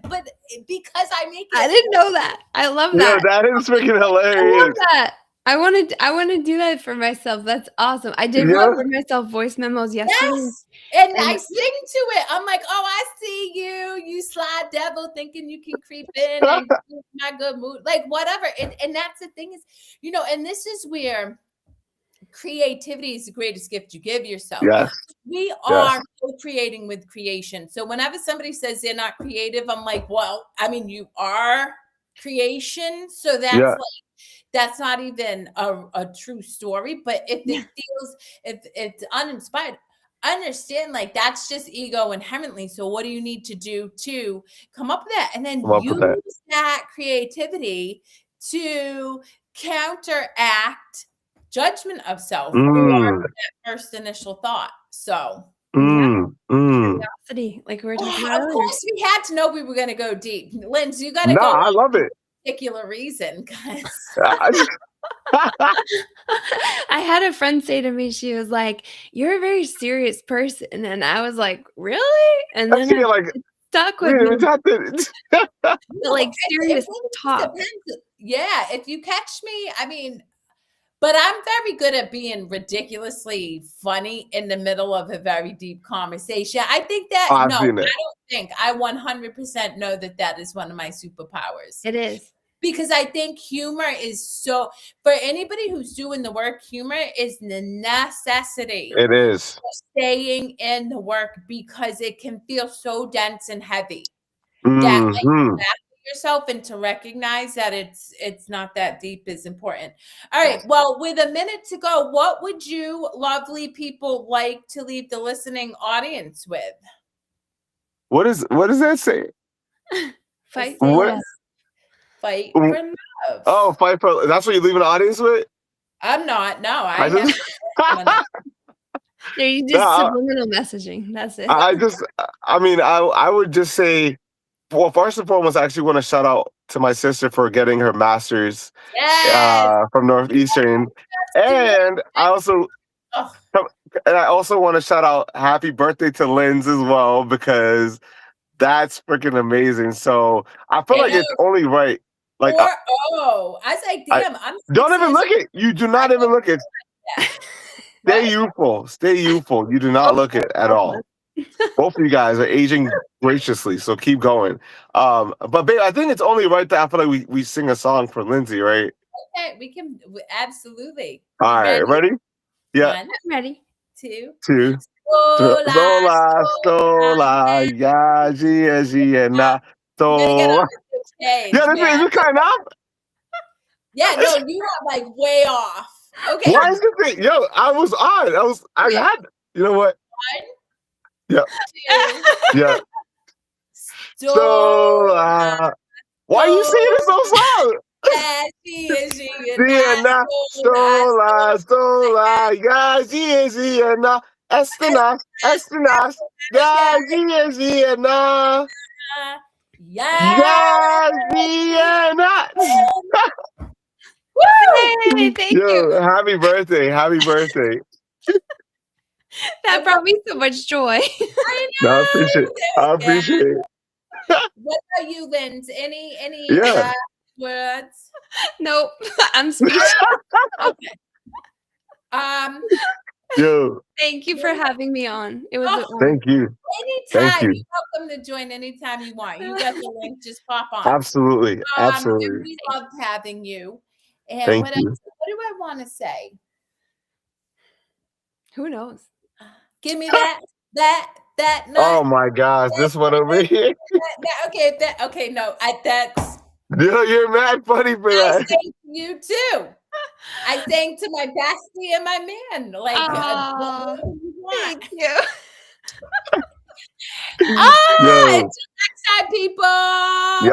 but because I make it. I didn't know that. I love that. Yeah, that is freaking hilarious. I love that. I want to do that for myself. That's awesome. I did one for myself voice memos yesterday. Yes. And I sing to it. I'm like, oh, I see you, you sly devil, thinking you can creep in and keep my good mood, whatever. And that's the thing is, and this is where creativity is the greatest gift you give yourself. Yes. We are co-creating with creation. So whenever somebody says they're not creative, I'm like, well, I mean, you are creation. So that's not even a true story. But if it feels, if it's uninspired, understand that's just ego inherently. So what do you need to do to come up with that? And then use that creativity to counteract judgment of self or that first initial thought. So curiosity, like we were talking about. Of course, we had to know we were going to go deep. Lindsay, you got to go. I love it. Particular reason, guys. I had a friend say to me, she was like, "You're a very serious person," and I was like, "Really?" And then stuck with me. Serious talk. Yeah, if you catch me, I mean, but I'm very good at being ridiculously funny in the middle of a very deep conversation. I think that I don't think I 100% know that is one of my superpowers. It is. Because I think humor is so, for anybody who's doing the work, humor is the necessity. It is. For staying in the work because it can feel so dense and heavy that you yourself, and to recognize that it's not that deep is important. All right. Well, with a minute to go, what would you lovely people like to leave the listening audience with? What does that say? Fight. Fight for love. Oh, fight for. That's what you leave an audience with? I'm not. No, I have. You just subliminal messaging. That's it. I would just say, well, first and foremost, I actually want to shout out to my sister for getting her master's from Northeastern. And I also want to shout out happy birthday to Linz as well, because that's freaking amazing. So I feel like it's only right. I was like, damn, I'm. Don't even look it. You do not even look it. Stay What? youthful. Stay youthful. You do not look it at all. Both of you guys are aging graciously, so keep going. But babe, I think it's only right that I feel like we sing a song for Lindsay, right? Okay, we can absolutely. All right, ready? Yeah. One, I'm ready. 2. Two. Sola, Sola, sola. sola, ya, gia, na, You gotta get sola. on the page, Yeah, man. is it kind of? Yeah, no, you are like way off. Okay. Why is it thing? Yo, I had, you know what? 1, Yeah, 2. yeah. Sola. Why are you singing it so slow? Siena, sola, sola, ya, gia, estenas, ya, gia, Yeah. ya, Hey, thank you. Yo, happy birthday. Happy birthday. That brought me so much joy. I No, I know. appreciate it. I appreciate it. What about you, Linz? Any Yeah. last words? Nope. I'm speechless. Okay. Yo, Thank you for having me on. It was an honor. thank you. Anytime. Thank you. You're welcome to join anytime you want. You got the link, just pop on. Absolutely. And Absolutely. we loved having you. And Thank what you. else? What do I want to say? Who knows? Give me that nut. Oh my gosh, this one over here. Okay, no, that's Yo, you're mad funny for I that. sang to you too. I sang to my bestie and my man. Like, Aw, what do you want? thank you. Until Yo. next time, people. Y'all